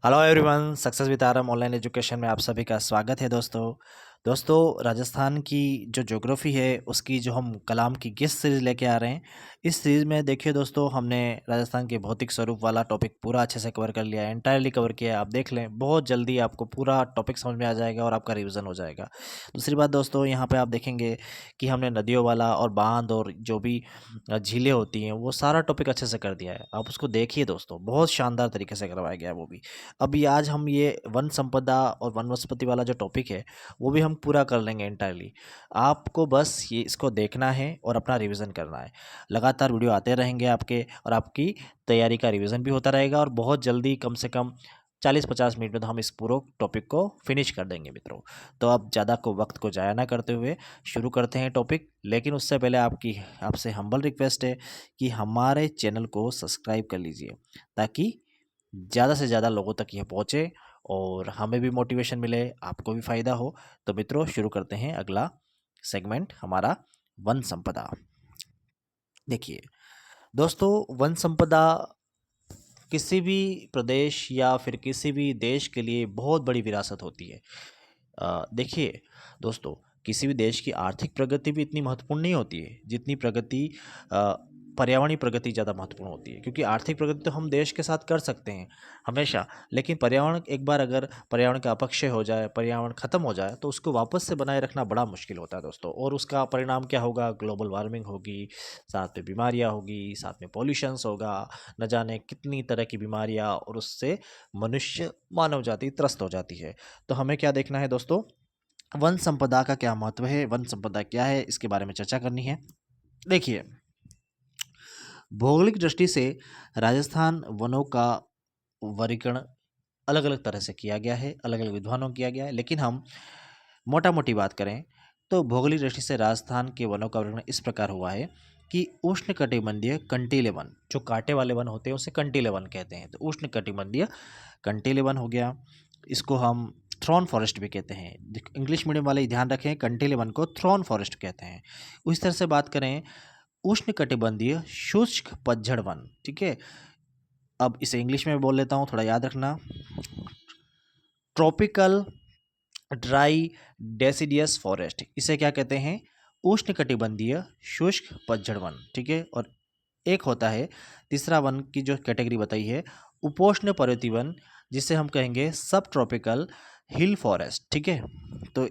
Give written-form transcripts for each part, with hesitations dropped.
Hello everyone, success with RM online education में आप सभी का स्वागत है दोस्तों। राजस्थान की जो ज्योग्राफी है उसकी जो हम कलाम की गेस्ट सीरीज़ लेके आ रहे हैं। इस सीरीज़ में देखिए दोस्तों, हमने राजस्थान के भौतिक स्वरूप वाला टॉपिक पूरा अच्छे से कवर कर लिया है, एंटायरली कवर किया है। आप देख लें, बहुत जल्दी आपको पूरा टॉपिक समझ में आ जाएगा और आपका रिवीजन हो जाएगा। दूसरी बात दोस्तों, यहाँ पे आप देखेंगे कि हमने नदियों वाला और बांध और जो भी झीलें होती हैं वो सारा टॉपिक अच्छे से कर दिया है। आप उसको देखिए दोस्तों, बहुत शानदार तरीके से करवाया गया है वो भी। अभी आज हम ये वन संपदा और वनस्पति वाला जो टॉपिक है वो भी हम पूरा कर लेंगे एंटायरली। आपको बस ये इसको देखना है और अपना रिवीजन करना है। लगातार वीडियो आते रहेंगे आपके, और आपकी तैयारी का रिवीजन भी होता रहेगा, और बहुत जल्दी कम से कम 40-50 मिनट में तो हम इस पूरे टॉपिक को फिनिश कर देंगे मित्रों। तो अब ज़्यादा को वक्त को ज़ाया ना करते हुए शुरू करते हैं टॉपिक। लेकिन उससे पहले आपसे हम्बल रिक्वेस्ट है कि हमारे चैनल को सब्सक्राइब कर लीजिए, ताकि ज़्यादा से ज़्यादा लोगों तक यह पहुँचे और हमें भी मोटिवेशन मिले, आपको भी फ़ायदा हो। तो मित्रों, शुरू करते हैं अगला सेगमेंट हमारा, वन संपदा। देखिए दोस्तों, वन संपदा किसी भी प्रदेश या फिर किसी भी देश के लिए बहुत बड़ी विरासत होती है। देखिए दोस्तों, किसी भी देश की आर्थिक प्रगति भी इतनी महत्वपूर्ण नहीं होती है जितनी पर्यावरणीय प्रगति ज़्यादा महत्वपूर्ण होती है। क्योंकि आर्थिक प्रगति तो हम देश के साथ कर सकते हैं हमेशा, लेकिन पर्यावरण एक बार अगर पर्यावरण का अपक्षय हो जाए, पर्यावरण खत्म हो जाए, तो उसको वापस से बनाए रखना बड़ा मुश्किल होता है दोस्तों। और उसका परिणाम क्या होगा? ग्लोबल वार्मिंग होगी, साथ में बीमारियाँ होगी, साथ में पॉल्यूशंस होगा, न जाने कितनी तरह की बीमारियाँ, और उससे मानव जाति त्रस्त हो जाती है। तो हमें क्या देखना है दोस्तों? वन संपदा का क्या महत्व है, वन संपदा क्या है, इसके बारे में चर्चा करनी है। देखिए, भौगोलिक दृष्टि से राजस्थान वनों का वर्गीकरण अलग अलग तरह से किया गया है, अलग अलग विद्वानों किया गया है। लेकिन हम मोटा मोटी बात करें तो भौगोलिक दृष्टि से राजस्थान के वनों का वर्गीकरण इस प्रकार हुआ है कि उष्ण कटिबंधीय कंटीले वन, जो कांटे वाले वन होते हैं उसे कंटीले वन कहते हैं। तो उष्ण कटिबंधीय कंटीले वन हो गया, इसको हम थ्रॉन फॉरेस्ट भी कहते हैं। इंग्लिश मीडियम वाले ध्यान रखें, कंटीले वन को थ्रॉन फॉरेस्ट कहते हैं। उस तरह से बात करें, उष्ण कटिबंधीय शुष्क पतझड़ वन, ठीक है। अब इसे इंग्लिश में बोल लेता हूँ, थोड़ा याद रखना। ट्रॉपिकल ड्राई डेसिडियस फॉरेस्ट, इसे क्या कहते हैं? उष्ण कटिबंधीय शुष्क पतझड़ वन, ठीक है। और एक होता है तीसरा वन की जो कैटेगरी बताई है, उपोष्ण पर्वतीय वन, जिसे हम कहेंगे सब ट्रॉपिकल हिल फॉरेस्ट, ठीक है। तो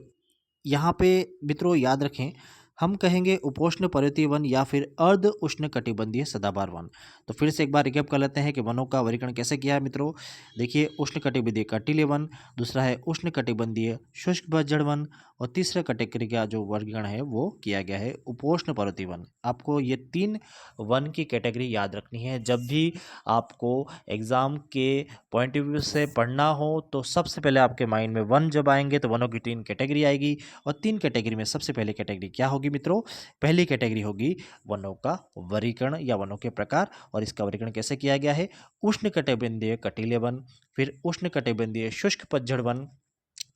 यहाँ पे मित्रों याद रखें, हम कहेंगे उपोष्ण पर्वतीय वन या फिर अर्ध उष्ण कटिबंधीय सदाबहार वन। तो फिर से एक बार रिकैप कर लेते हैं कि वनों का वर्गीकरण कैसे किया है मित्रों। देखिए, उष्ण कटिबंधीय कंटीले वन, दूसरा है उष्ण कटिबंधीय शुष्क पतझड़ वन, और तीसरा कैटेगरी का जो वर्गीकरण है वो किया गया है उपोष्ण पर्वतीय वन। आपको ये 3 वन की कैटेगरी याद रखनी है। जब भी आपको एग्ज़ाम के पॉइंट ऑफ व्यू से पढ़ना हो तो सबसे पहले आपके माइंड में वन जब आएंगे तो वनों की 3 कैटेगरी आएगी। और 3 कैटेगरी में सबसे पहली कैटेगरी क्या होगी मित्रों? पहली कैटेगरी होगी वनों का वर्गीकरण या वनों के प्रकार। और इसका वर्गीकरण कैसे किया गया है? उष्ण कटिबंधीय कटीले वन, फिर उष्ण कटिबंधीय शुष्क पतझड़ वन,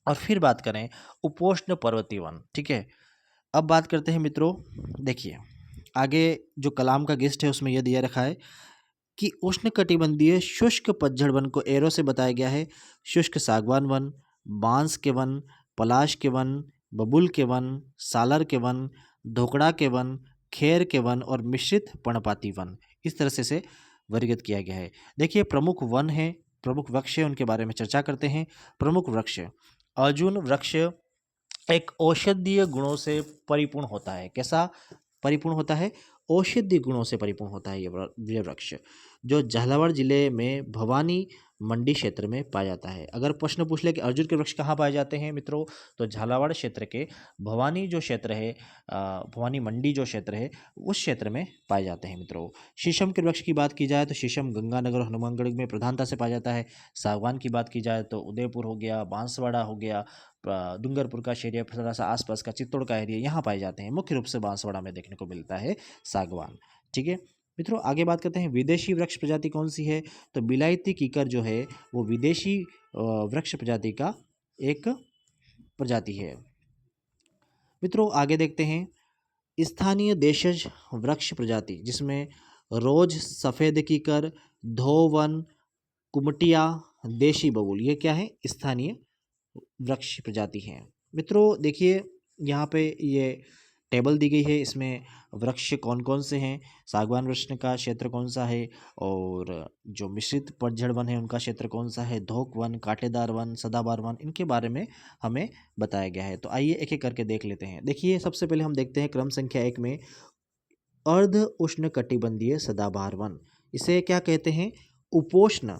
और फिर बात करें उपोष्ण पर्वतीय वन, ठीक है। अब बात करते हैं मित्रों, देखिए आगे जो कलाम का गेस्ट है उसमें यह दिया रखा है कि उष्णकटिबंधीय शुष्क पतझड़ वन को एरो से बताया गया है शुष्क सागवान वन, बांस के वन, पलाश के वन, बबूल के वन, सालर के वन, धोकड़ा के वन, खेर के वन और मिश्रित पर्णपाती वन। इस तरह से इसे वर्गीकृत किया गया है। देखिए, प्रमुख वन है, प्रमुख वृक्ष है, उनके बारे में चर्चा करते हैं। प्रमुख वृक्ष, अर्जुन वृक्ष एक औषधीय गुणों से परिपूर्ण होता है। कैसा परिपूर्ण होता है? औषधीय गुणों से परिपूर्ण होता है ये वृक्ष, जो झालावाड़ जिले में भवानी मंडी क्षेत्र में पाया जाता है। अगर प्रश्न पूछ ले कि अर्जुन के वृक्ष कहाँ पाए जाते हैं मित्रों, तो झालावाड़ क्षेत्र के भवानी जो क्षेत्र है, भवानी मंडी जो क्षेत्र है, उस क्षेत्र में पाए जाते हैं मित्रों। शीशम के वृक्ष की बात की जाए तो शीशम गंगानगर और हनुमानगढ़ में प्रधानता से पाया जाता है। सागवान की बात की जाए तो उदयपुर हो गया, बांसवाड़ा हो गया, डूंगरपुर का एरिया, थोड़ा सा आसपास का चित्तौड़ का एरिया, यहाँ पाए जाते हैं। मुख्य रूप से बांसवाड़ा में देखने को मिलता है सागवान, ठीक है मित्रों। आगे बात करते हैं विदेशी वृक्ष प्रजाति कौन सी है, तो बिलायती कीकर जो है वो विदेशी वृक्ष प्रजाति का एक प्रजाति है मित्रों। आगे देखते हैं स्थानीय देशज वृक्ष प्रजाति, जिसमें रोज, सफ़ेद कीकर, धोवन, कुमटिया, देशी बबूल, ये क्या है? स्थानीय वृक्ष प्रजाति है। मित्रों देखिए यहाँ पे ये टेबल दी गई है, इसमें वृक्ष कौन कौन से हैं, सागवान वृक्ष का क्षेत्र कौन सा है, और जो मिश्रित पतझड़ वन है उनका क्षेत्र कौन सा है, धोक वन, कांटेदार वन, सदाबहार वन, इनके बारे में हमें बताया गया है। तो आइए एक एक करके देख लेते हैं। देखिए सबसे पहले हम देखते हैं क्रम संख्या 1 में अर्ध उष्णकटिबंधीय सदाबहार वन। इसे क्या कहते हैं? उपोष्ण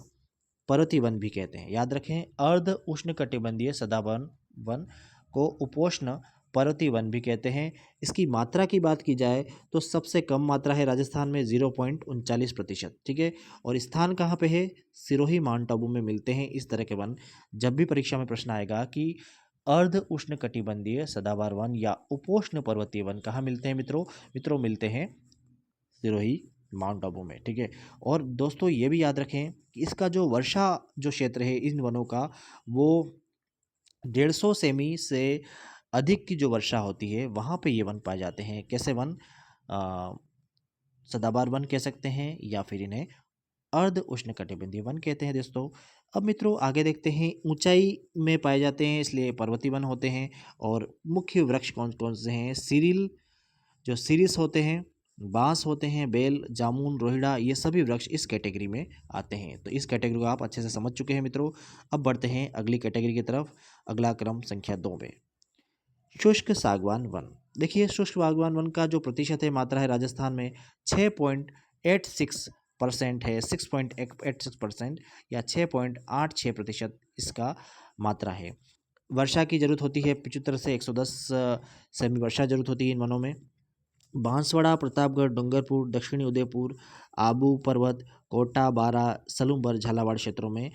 पर्वतीय वन भी कहते हैं। याद रखें, अर्ध उष्णकटिबंधीय सदाबहार वन को उपोष्ण पर्वतीय वन भी कहते हैं। इसकी मात्रा की बात की जाए तो सबसे कम मात्रा है राजस्थान में 0.39%। ठीक है, और स्थान कहाँ पे है? सिरोही माउंट आबू में मिलते हैं इस तरह के वन। जब भी परीक्षा में प्रश्न आएगा कि अर्ध उष्णकटिबंधीय सदाबहार वन या उपोष्ण पर्वतीय वन कहाँ मिलते हैं मित्रों? मित्रों मिलते हैं सिरोही माउंट आबू में। ठीक है, और दोस्तों ये भी याद रखें कि इसका जो वर्षा जो क्षेत्र है इन वनों का, वो 150 सेमी से अधिक की जो वर्षा होती है वहाँ पे ये वन पाए जाते हैं। कैसे वन? सदाबहार वन कह सकते हैं या फिर इन्हें अर्ध उष्णकटिबंधीय वन कहते हैं दोस्तों। अब मित्रों आगे देखते हैं, ऊंचाई में पाए जाते हैं इसलिए पर्वतीय वन होते हैं। और मुख्य वृक्ष कौन कौन से हैं? सीरिल, जो सीरिस होते हैं, बांस होते हैं, बेल, जामुन, रोहिड़ा, ये सभी वृक्ष इस कैटेगरी में आते हैं। तो इस कैटेगरी को आप अच्छे से समझ चुके हैं मित्रों। अब बढ़ते हैं अगली कैटेगरी की तरफ। अगला क्रम संख्या 2 में शुष्क सागवान वन। देखिए शुष्क सागवान वन का जो प्रतिशत है, मात्रा है राजस्थान में 6.86% है। 6.86% या 6.86% इसका मात्रा है। वर्षा की जरूरत होती है 75 से 110 सेमी वर्षा जरूरत होती है इन वनों में। बांसवाड़ा, प्रतापगढ़, डूंगरपुर, दक्षिणी उदयपुर, आबू पर्वत, कोटा, बारा, सलूमबर, झालावाड़ क्षेत्रों में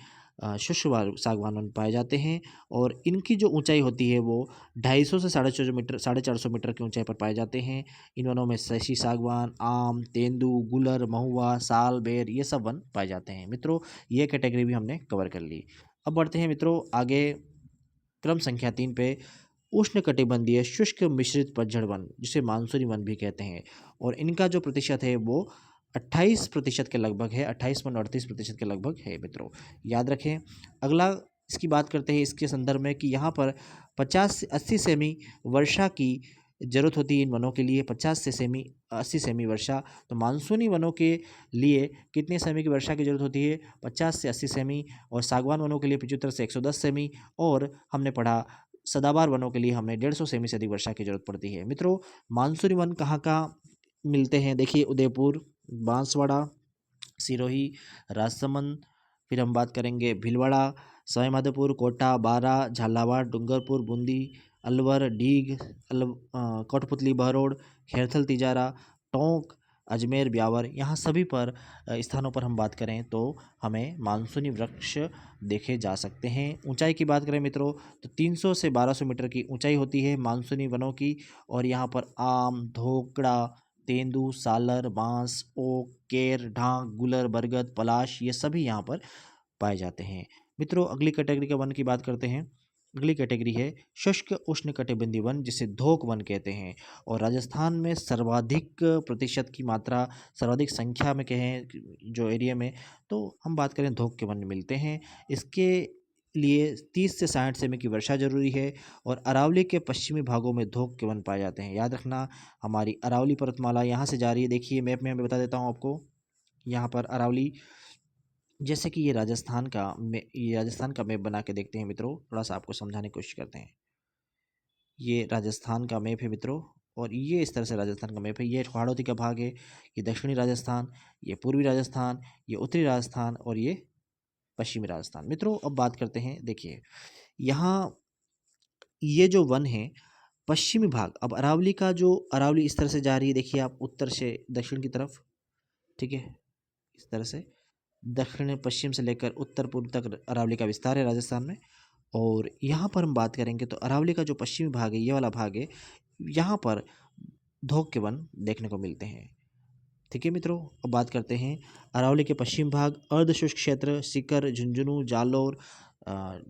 शुष्क सागवान वन पाए जाते हैं। और इनकी जो ऊंचाई होती है वो 250 से 450 मीटर की ऊंचाई पर पाए जाते हैं। इन वनों में शशी सागवान, आम, तेंदू, गुलर, महुआ, साल, बेर, ये सब वन पाए जाते हैं। मित्रों ये कैटेगरी भी हमने कवर कर ली। अब बढ़ते हैं मित्रों आगे क्रम संख्या 3 पे उष्णकटिबंधीय शुष्क मिश्रित पतझड़ वन, जिसे मानसूनी वन भी कहते हैं। और इनका जो प्रतिशत है वो 28% के लगभग है। 28.38% के लगभग है मित्रों, याद रखें। अगला इसकी बात करते हैं इसके संदर्भ में कि यहाँ पर 50 से 80 सेमी वर्षा की जरूरत होती है इन वनों के लिए। 50 से 80 सेमी वर्षा। तो मानसूनी वनों के लिए कितने सेमी की वर्षा की जरूरत होती है? 50 से 80 सेमी। और सागवान वनों के लिए 75 से 110 सेमी। और हमने पढ़ा सदाबहार वनों के लिए हमें 150 सेमी से अधिक वर्षा की जरूरत पड़ती है। मित्रों मानसूनी वन कहाँ कहाँ मिलते हैं? देखिए उदयपुर, बांसवाड़ा, सिरोही, राजसमंद, फिर हम बात करेंगे भीलवाड़ा, सवाईमाधोपुर, कोटा, बारा, झालावाड़, डूंगरपुर, बूंदी, अलवर, डीग, कोटपुतली, बहरोड, खेरथल, तिजारा, टोंक, अजमेर, ब्यावर, यहाँ सभी पर स्थानों पर हम बात करें तो हमें मानसूनी वृक्ष देखे जा सकते हैं। ऊंचाई की बात करें मित्रों तो 300 से 1200 मीटर की ऊंचाई होती है मानसूनी वनों की। और यहाँ पर आम, धोकड़ा, तेंदू, सालर, बांस, ओक, केर, ढांक, गुलर, बरगद, पलाश, ये सभी यहाँ पर पाए जाते हैं। मित्रों अगली कैटेगरी के वन की बात करते हैं। अगली कैटेगरी है शुष्क उष्णकटिबंधीय वन, जिसे धोक वन कहते हैं। और राजस्थान में सर्वाधिक प्रतिशत की मात्रा, सर्वाधिक संख्या में कहें जो एरिया में, तो हम बात करें धोक के वन मिलते हैं। इसके लिए 30 से 60 सेमी की वर्षा जरूरी है। और अरावली के पश्चिमी भागों में धोक के वन पाए जाते हैं। याद रखना हमारी अरावली पर्वतमाला यहाँ से जा रही है। देखिए मैप में मैं बता देता हूँ आपको। यहाँ पर अरावली, जैसे कि ये राजस्थान का मैप बना के देखते हैं मित्रों, थोड़ा सा आपको समझाने की कोशिश करते हैं। ये राजस्थान का मैप है मित्रों, और ये इस तरह से राजस्थान का मैप है। ये हाड़ौती का भाग है, ये दक्षिणी राजस्थान, ये पूर्वी राजस्थान, ये उत्तरी राजस्थान, और ये पश्चिमी राजस्थान। मित्रों अब बात करते हैं, देखिए यहाँ ये जो वन है पश्चिमी भाग, अब अरावली का जो अरावली इस तरह से जा रही है, देखिए आप उत्तर से दक्षिण की तरफ। ठीक है, इस तरह से दक्षिण पश्चिम से लेकर उत्तर पूर्व तक अरावली का विस्तार है राजस्थान में। और यहाँ पर हम बात करेंगे तो अरावली का जो पश्चिमी भाग है, ये वाला भाग है, यहाँ पर धोक के वन देखने को मिलते हैं। ठीक है मित्रों, अब बात करते हैं अरावली के पश्चिम भाग, अर्धशुष्क क्षेत्र, सीकर, झुंझुनू, जालौर,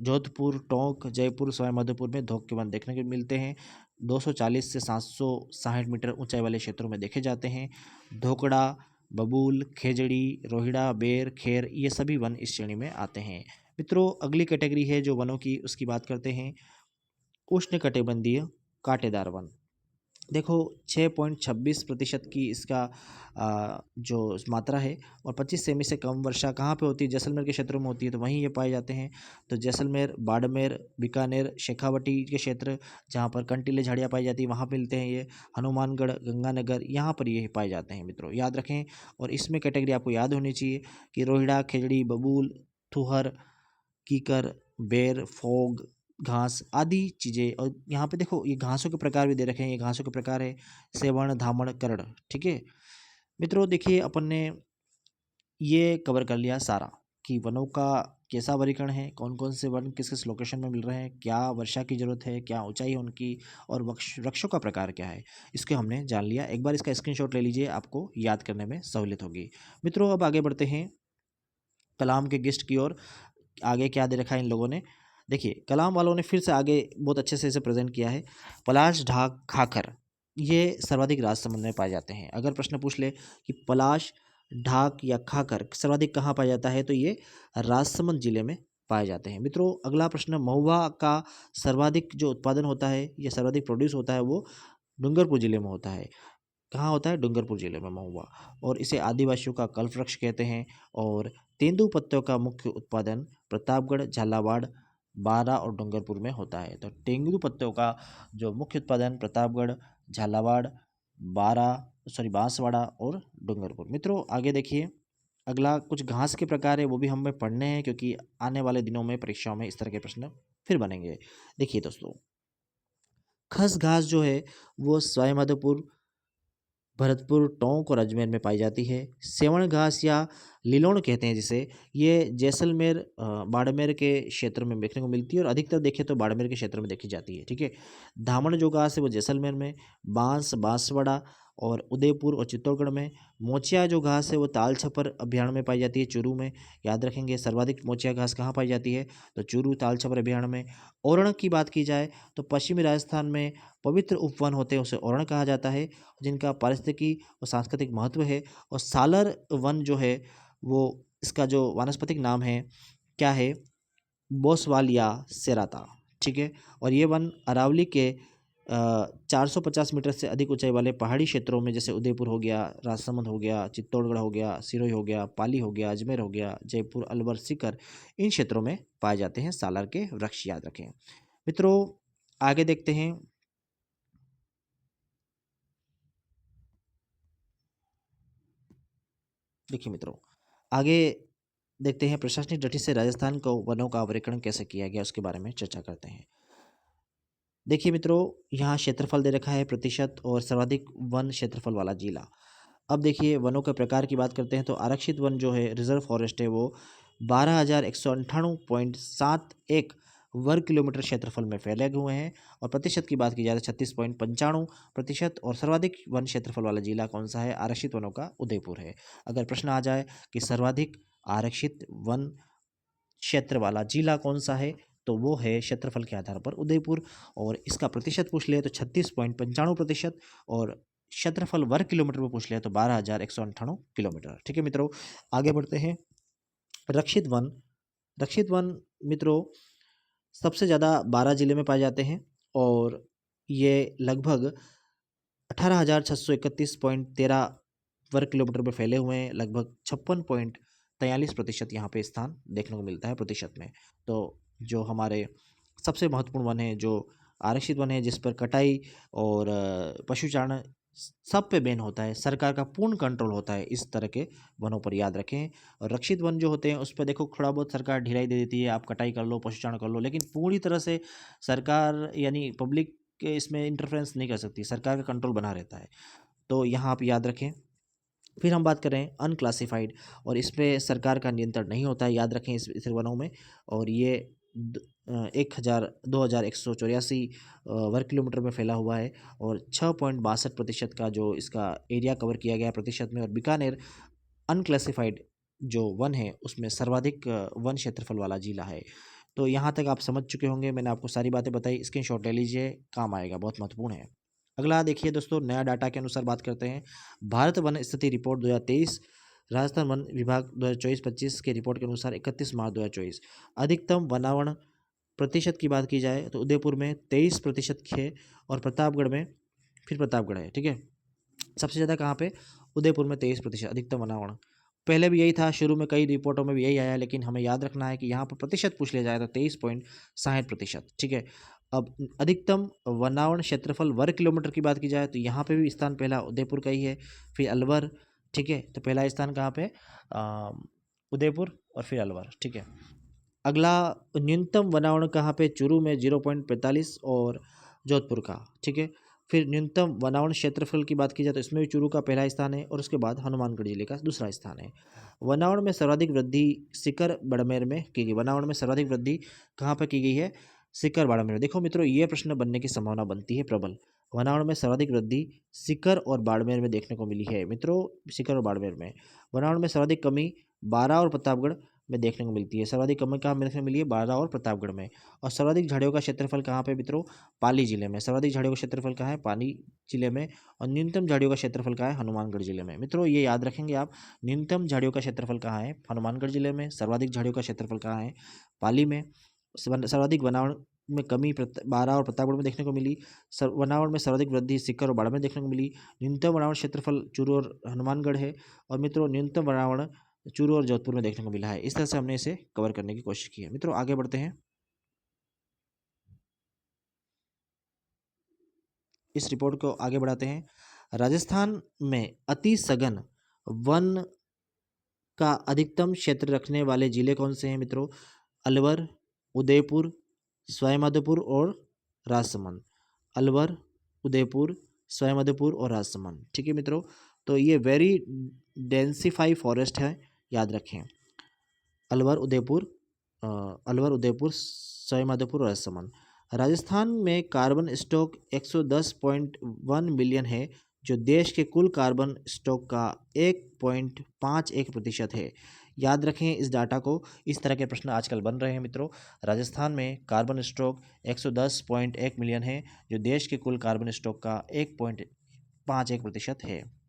जोधपुर, टोंक, जयपुर, सवाईमाधोपुर में धोक के वन देखने को मिलते हैं। 240 से 760 मीटर ऊंचाई वाले क्षेत्रों में देखे जाते हैं। धोकड़ा, बबूल, खेजड़ी, रोहिड़ा, बेर, खेर, ये सभी वन इस श्रेणी में आते हैं। मित्रों अगली कैटेगरी है जो वनों की, उसकी बात करते हैं। उष्णकटिबंधीय कांटेदार वन। देखो 6.26% की इसका जो मात्रा है, और 25 सेमी से कम वर्षा कहाँ पे होती है? जैसलमेर के क्षेत्रों में होती है, तो वहीं ये पाए जाते हैं। तो जैसलमेर, बाड़मेर, बीकानेर, शेखावटी के क्षेत्र जहाँ पर कंटीले झाड़ियाँ पाई जाती है वहाँ मिलते हैं ये। हनुमानगढ़, गंगानगर यहाँ पर ये पाए जाते हैं मित्रों, याद रखें। और इसमें कैटेगरी आपको याद होनी चाहिए कि रोहिड़ा, खेजड़ी, बबूल, थुहर, कीकर, बेर, फोग, घास आदि चीज़ें। और यहाँ पे देखो ये घासों के प्रकार भी दे रखे हैं। ये घासों के प्रकार है सेवण, धामण, करण। ठीक है मित्रों, देखिए अपन ने ये कवर कर लिया सारा कि वनों का कैसा वर्गीकरण है, कौन कौन से वन किस किस लोकेशन में मिल रहे हैं, क्या वर्षा की ज़रूरत है, क्या ऊंचाई है उनकी, और वृक्षों का प्रकार क्या है, इसके हमने जान लिया। एक बार इसका स्क्रीनशॉट ले लीजिए, आपको याद करने में सहूलियत होगी। मित्रों अब आगे बढ़ते हैं कलाम के गिस्ट की ओर। आगे क्या दे रखा है इन लोगों ने, देखिए कलाम वालों ने फिर से आगे बहुत अच्छे से इसे प्रेजेंट किया है। पलाश, ढाक, खाकर ये सर्वाधिक राजसमंद में पाए जाते हैं। अगर प्रश्न पूछ ले कि पलाश, ढाक या खाकर सर्वाधिक कहाँ पाया जाता है, तो ये राजसमंद जिले में पाए जाते हैं। मित्रों अगला प्रश्न, महुआ का सर्वाधिक जो उत्पादन होता है या सर्वाधिक प्रोड्यूस होता है वो डूंगरपुर जिले में होता है। कहाँ होता है? डूंगरपुर जिले में महुआ। और इसे आदिवासियों का कल्प वृक्ष कहते हैं। और तेंदू पत्तों का मुख्य उत्पादन प्रतापगढ़, झालावाड़, बारा और डूंगरपुर में होता है। तो तेंदू पत्तों का जो मुख्य उत्पादन प्रतापगढ़, झालावाड़, बांसवाड़ा और डूंगरपुर। मित्रों आगे देखिए, अगला कुछ घास के प्रकार है, वो भी हमें पढ़ने हैं क्योंकि आने वाले दिनों में परीक्षाओं में इस तरह के प्रश्न फिर बनेंगे। देखिए दोस्तों, खस घास जो है वो सवाईमाधोपुर, भरतपुर, टोंक और अजमेर में पाई जाती है। सेवण घास या लिलोण कहते हैं जिसे, ये जैसलमेर, बाड़मेर के क्षेत्र में देखने को मिलती है, और अधिकतर देखें तो बाड़मेर के क्षेत्र में देखी जाती है। ठीक है, धामण जो घास है वो जैसलमेर में, बांसवाड़ा और उदयपुर और चित्तौड़गढ़ में। मोचिया जो घास है वो ताल छपर अभयारण्य में पाई जाती है, चूरू में। याद रखेंगे सर्वाधिक मोचिया घास कहाँ पाई जाती है, तो चूरू, ताल छपर अभयारण्य में। ओरण की बात की जाए तो पश्चिमी राजस्थान में पवित्र उपवन होते हैं, उसे ओरण कहा जाता है, जिनका पारिस्थितिकी और सांस्कृतिक महत्व है। और सालर वन जो है वो, इसका जो वानस्पतिक नाम है क्या है, बोसवाल या सेराता। ठीक है, और ये वन अरावली के 450 मीटर से अधिक ऊंचाई वाले पहाड़ी क्षेत्रों में, जैसे उदयपुर हो गया, राजसमंद हो गया, चित्तौड़गढ़ हो गया, सिरोही हो गया, पाली हो गया, अजमेर हो गया, जयपुर, अलवर, सीकर, इन क्षेत्रों में पाए जाते हैं सालर के वृक्ष। याद रखें मित्रों। आगे देखते हैं, देखिए मित्रों आगे देखते हैं प्रशासनिक दृष्टि से राजस्थान को वनों का वर्गीकरण कैसे किया गया, उसके बारे में चर्चा करते हैं। देखिए मित्रों, यहाँ क्षेत्रफल दे रखा है प्रतिशत और सर्वाधिक वन क्षेत्रफल वाला जिला। अब देखिए वनों के प्रकार की बात करते हैं तो आरक्षित वन जो है, रिजर्व फॉरेस्ट है, वो 12,198.71 वर्ग किलोमीटर क्षेत्रफल में फैले हुए हैं। और प्रतिशत की बात की जाए तो 36.95%। और सर्वाधिक वन क्षेत्रफल वाला जिला कौन सा है? आरक्षित वनों का उदयपुर है। अगर प्रश्न आ जाए कि सर्वाधिक आरक्षित वन क्षेत्र वाला जिला कौन सा है, तो वो है क्षेत्रफल के आधार पर उदयपुर। और इसका प्रतिशत पूछ ले तो 36.95%। और क्षेत्रफल वर्ग किलोमीटर में पूछ लिया तो 12,198 किलोमीटर। ठीक है मित्रों, आगे बढ़ते हैं। रक्षित वन, रक्षित वन मित्रों सबसे ज़्यादा 12 जिले में पाए जाते हैं, और ये लगभग 18,631.13 वर्ग किलोमीटर में फैले हुए हैं। लगभग 56.43% यहाँ पे स्थान देखने को मिलता है प्रतिशत में। तो जो हमारे सबसे महत्वपूर्ण वन है, जो आरक्षित वन है, जिस पर कटाई और पशुचारण सब पे बैन होता है, सरकार का पूर्ण कंट्रोल होता है इस तरह के वनों पर, याद रखें। और रक्षित वन जो होते हैं उस पर देखो थोड़ा बहुत सरकार ढिलाई दे देती है, आप कटाई कर लो, पशुचारण कर लो, लेकिन पूरी तरह से सरकार यानी पब्लिक के इसमें इंटरफेरेंस नहीं कर सकती, सरकार का कंट्रोल बना रहता है। तो यहाँ आप याद रखें। फिर हम बात करें अनक्लासिफाइड, और इस पे सरकार का नियंत्रण नहीं होता है, याद रखें इस वनों में। और ये 2,184 वर्ग किलोमीटर में फैला हुआ है, और 6.62% का जो इसका एरिया कवर किया गया है प्रतिशत में। और बीकानेर अनक्लासिफाइड जो वन है उसमें सर्वाधिक वन क्षेत्रफल वाला जिला है। तो यहाँ तक आप समझ चुके होंगे, मैंने आपको सारी बातें बताई, स्क्रीनशॉट ले लीजिए, काम आएगा, बहुत महत्वपूर्ण है। अगला देखिए दोस्तों, नया डाटा के अनुसार बात करते हैं। भारत वन स्थिति रिपोर्ट 2023 राजस्थान वन विभाग 2024-25 के रिपोर्ट के अनुसार 31 मार्च 2024 अधिकतम वनावरण प्रतिशत की बात की जाए तो उदयपुर में 23% है और प्रतापगढ़ में फिर प्रतापगढ़ है, ठीक है। सबसे ज़्यादा कहाँ पे? उदयपुर में 23% अधिकतम वनावरण। पहले भी यही था, शुरू में कई रिपोर्टों में भी यही आया, लेकिन हमें याद रखना है कि यहाँ पर प्रतिशत पूछ लिया जाए तो 23.60%, ठीक है। अब अधिकतम वनावरण क्षेत्रफल वर्ग किलोमीटर की बात की जाए तो यहाँ पे भी स्थान पहला उदयपुर का ही है, फिर अलवर, ठीक है। तो पहला स्थान कहाँ पे? उदयपुर और फिर अलवर, ठीक है। अगला न्यूनतम वनावरण कहाँ पे? चूरू में 0.45 और जोधपुर का, ठीक है। फिर न्यूनतम वनावरण क्षेत्रफल की बात की जाए तो इसमें भी चूरू का पहला स्थान है और उसके बाद हनुमानगढ़ जिले का दूसरा स्थान है। वनावरण में सर्वाधिक वृद्धि सीकर बाड़मेर में की गई। वनावरण में सर्वाधिक वृद्धि कहाँ पर की गई है? सीकर बाड़मेर में। देखो मित्रों, ये प्रश्न बनने की संभावना बनती है प्रबल। वनावरण में सर्वाधिक वृद्धि सीकर और बाड़मेर में देखने को मिली है मित्रों, सीकर और बाड़मेर में। वनावरण में सर्वाधिक कमी बारां और प्रतापगढ़ में देखने को मिलती है। सर्वाधिक कमी कहाँ देखने को मिली है? बारां और प्रतापगढ़ में। और सर्वाधिक झाड़ियों का क्षेत्रफल कहाँ पे मित्रों? पाली जिले में। सर्वाधिक झाड़ियों का क्षेत्रफल कहाँ है? पाली जिले में। और न्यूनतम झाड़ियों का क्षेत्रफल कहाँ है? हनुमानगढ़ जिले में। मित्रों ये याद रखेंगे आप, न्यूनतम झाड़ियों का क्षेत्रफल कहाँ है? हनुमानगढ़ जिले में। सर्वाधिक झाड़ियों का क्षेत्रफल कहाँ है? पाली में। सर्वाधिक वनावरण में कमी बारां और प्रतापगढ़ में देखने को मिली। वनावरण में सर्वाधिक वृद्धि सीकर और बाड़मेर में देखने को मिली। न्यूनतम वनावरण क्षेत्रफल चूरू और हनुमानगढ़ है। और मित्रों न्यूनतम वनावरण चूरू और जोधपुर में देखने को मिला है। इस तरह से हमने इसे कवर करने की कोशिश की है। मित्रों आगे बढ़ते हैं। इस रिपोर्ट को आगे बढ़ाते हैं। राजस्थान में अति सघन वन का अधिकतम क्षेत्र रखने वाले जिले कौन से हैं मित्रों? अलवर, उदयपुर, सवाईमाधोपुर और राजसमंद। अलवर, उदयपुर, सवाईमाधोपुर और राजसमंद, ठीक है मित्रों। तो ये वेरी डेंसिफाई फॉरेस्ट है, याद रखें। अलवर, उदयपुर, सवाईमाधोपुर और राजसमंद। राजस्थान में कार्बन स्टॉक 110.1 मिलियन है, जो देश के कुल कार्बन स्टॉक का 1.51% है। याद रखें इस डाटा को, इस तरह के प्रश्न आजकल बन रहे हैं मित्रों। राजस्थान में कार्बन स्टॉक 110.1 मिलियन है, जो देश के कुल कार्बन स्टॉक का 1.51% है।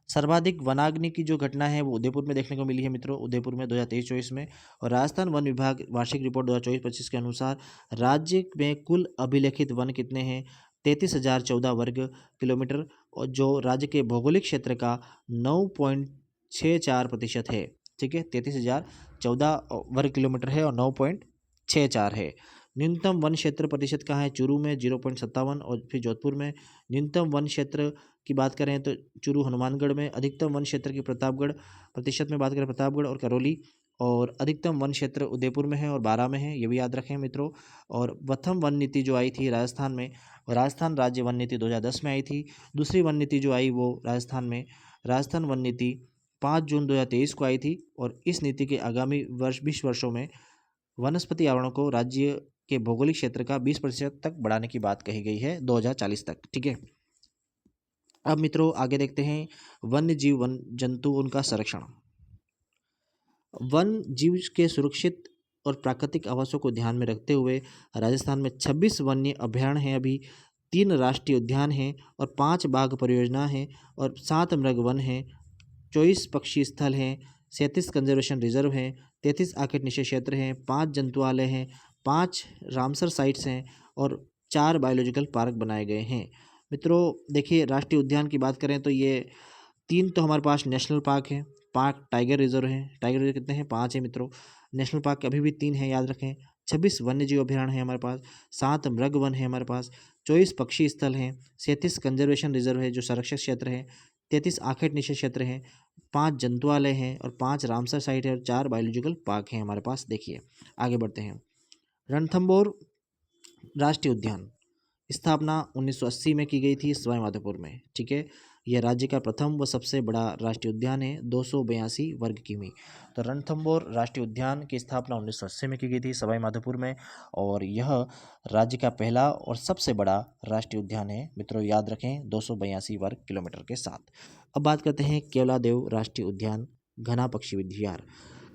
सर्वाधिक वनाग्नि की जो घटना है वो उदयपुर में देखने को मिली है मित्रों, उदयपुर में 2023-24 में। और राजस्थान वन विभाग वार्षिक रिपोर्ट 2024-25 के अनुसार राज्य में कुल अभिलेखित वन कितने हैं? 33,014 वर्ग किलोमीटर, और जो राज्य के भौगोलिक क्षेत्र का 9.64% है, ठीक है। 33,014 वर्ग किलोमीटर है और 9.64 है। न्यूनतम वन क्षेत्र प्रतिशत कहाँ है? चूरू में 0.57 और फिर जोधपुर में। न्यूनतम वन क्षेत्र की बात करें तो चूरू हनुमानगढ़ में। अधिकतम वन क्षेत्र की प्रतापगढ़ प्रतिशत में बात करें प्रतापगढ़ और करौली। और अधिकतम वन क्षेत्र उदयपुर में है और बारां में है, ये भी याद रखें मित्रों। और प्रथम वन नीति जो आई थी राजस्थान में, राजस्थान राज्य वन नीति 2010 में आई थी। दूसरी वन नीति जो आई वो राजस्थान में राजस्थान वन नीति 5 जून 2023 को आई थी। और इस नीति के आगामी 20 वर्षों में वनस्पति आवरण को राज्य के भौगोलिक क्षेत्र का 20% तक बढ़ाने की बात कही गई है 2040 तक, ठीक है। अब मित्रों आगे देखते हैं वन्य जीव वन जंतु उनका संरक्षण। वन जीव के सुरक्षित और प्राकृतिक आवासों को ध्यान में रखते हुए राजस्थान में 26 वन्य अभयारण्य हैं, अभी 3 राष्ट्रीय उद्यान हैं और 5 बाघ परियोजना हैं और 7 मृग वन हैं, 24 पक्षी स्थल हैं, 37 कंजर्वेशन रिजर्व हैं, 33 आखेट निषेध क्षेत्र हैं, 5 जंतुआलय हैं, 5 रामसर साइट्स हैं और 4 बायोलॉजिकल पार्क बनाए गए हैं। मित्रों देखिए, राष्ट्रीय उद्यान की बात करें तो ये 3 तो हमारे पास नेशनल पार्क है, पार्क टाइगर रिजर्व है। टाइगर रिजर्व कितने हैं? 5 है मित्रों। नेशनल पार्क अभी भी 3 है, याद रखें। 26 वन्य जीव अभयारण्य है हमारे पास, 7 मृग वन है हमारे पास, 24 पक्षी स्थल हैं, 37 कंजर्वेशन रिजर्व है जो संरक्षित क्षेत्र है, 33 आखेट निषेध क्षेत्र हैं, 5 जंतुआलय हैं और 5 रामसर साइट है और 4 बायोलॉजिकल पार्क हैं हमारे पास। देखिए आगे बढ़ते हैं। रणथंभौर राष्ट्रीय उद्यान स्थापना 1980 में की गई थी सवाईमाधोपुर में, ठीक है। यह राज्य का प्रथम व सबसे बड़ा राष्ट्रीय उद्यान है, 282 वर्ग किमी। तो रणथंभौर राष्ट्रीय उद्यान की स्थापना 1980 में की गई थी सवाईमाधोपुर में और यह राज्य का पहला और सबसे बड़ा राष्ट्रीय उद्यान है मित्रों, याद रखें, 282 वर्ग किलोमीटर के साथ। अब बात करते हैं केवलादेव राष्ट्रीय उद्यान घना पक्षी विहार।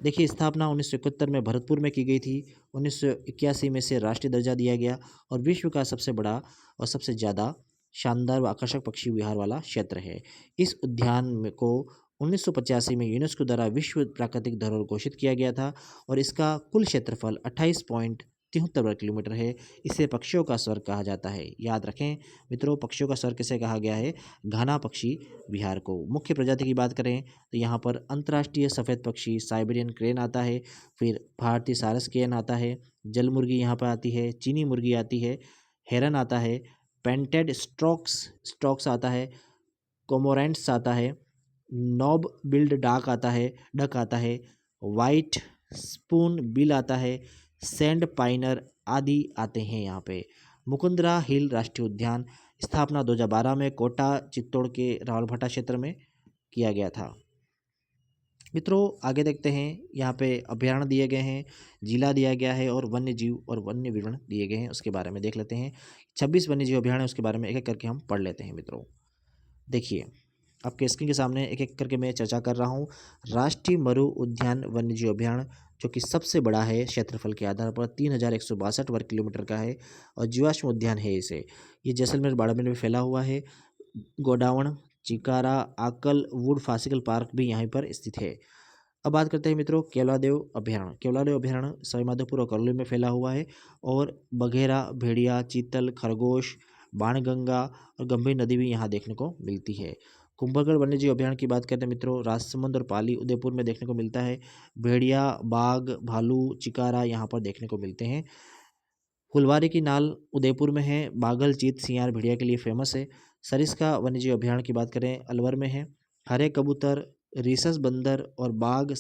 देखिए स्थापना 1971 में भरतपुर में की गई थी, 1981 में से राष्ट्रीय दर्जा दिया गया और विश्व का सबसे बड़ा और सबसे ज़्यादा शानदार व आकर्षक पक्षी विहार वाला क्षेत्र है। इस उद्यान को 1985 में यूनेस्को द्वारा विश्व प्राकृतिक धरोहर घोषित किया गया था और इसका कुल क्षेत्रफल 28.73 वर्ग किलोमीटर है। इसे पक्षियों का स्वर्ग कहा जाता है। याद रखें मित्रों, पक्षियों का स्वर्ग किसे कहा गया है? घाना पक्षी विहार को। मुख्य प्रजाति की बात करें तो यहाँ पर अंतर्राष्ट्रीय सफ़ेद पक्षी साइबेरियन क्रेन आता है, फिर भारतीय सारस केन आता है, जल मुर्गी यहाँ पर आती है, चीनी मुर्गी आती है, हेरन आता है, पेंटेड स्ट्रॉक्स आता है, कोमोरेंट्स आता है, नॉब बिल्ड डक आता है, वाइट स्पून बिल आता है, सैंड पाइनर आदि आते हैं यहाँ पे। मुकुंदरा हिल राष्ट्रीय उद्यान स्थापना 2012 में कोटा चित्तौड़ के रावलभाटा क्षेत्र में किया गया था। मित्रों आगे देखते हैं, यहाँ पे अभ्यारण्य दिए गए हैं, जिला दिया गया है और वन्य जीव और वन्य विवरण दिए गए हैं, उसके बारे में देख लेते हैं। 26 वन्य जीव अभ्यारण्य, उसके बारे में एक एक करके हम पढ़ लेते हैं। मित्रों देखिए, आपके स्क्रीन के सामने एक एक करके मैं चर्चा कर रहा हूँ। राष्ट्रीय मरु उद्यान वन्य जीव अभ्यारण्य, जो कि सबसे बड़ा है क्षेत्रफल के आधार पर, 3162 वर्ग किलोमीटर का है और जीवाश्म उद्यान है इसे। ये जैसलमेर बाड़मेर में फैला हुआ है। गोडावण, चिकारा, आकल, वुड फासिकल पार्क भी यहीं पर स्थित है। अब बात करते हैं मित्रों केवलादेव अभ्यारण्य। केवलादेव अभ्यारण्य सवाईमाधोपुर और करौली में फैला हुआ है और बघेरा, भेड़िया, चीतल, खरगोश, बाणगंगा और गंभीर नदी भी यहाँ देखने को मिलती है। कुंभलगढ़ वन्यजीव अभ्यारण्य की बात करते हैं मित्रों, राजसमंद और पाली उदयपुर में देखने को मिलता है। भेड़िया, बाघ, भालू, चिकारा यहाँ पर देखने को मिलते हैं। फुलवारी की नाल उदयपुर में है। बाघल, चीत, सियार, भेड़िया के लिए फेमस है। सरिस्का वन्यजीव अभ्यारण्य की बात करें अलवर में है। हरे कबूतर, रीसस बंदर और बाघ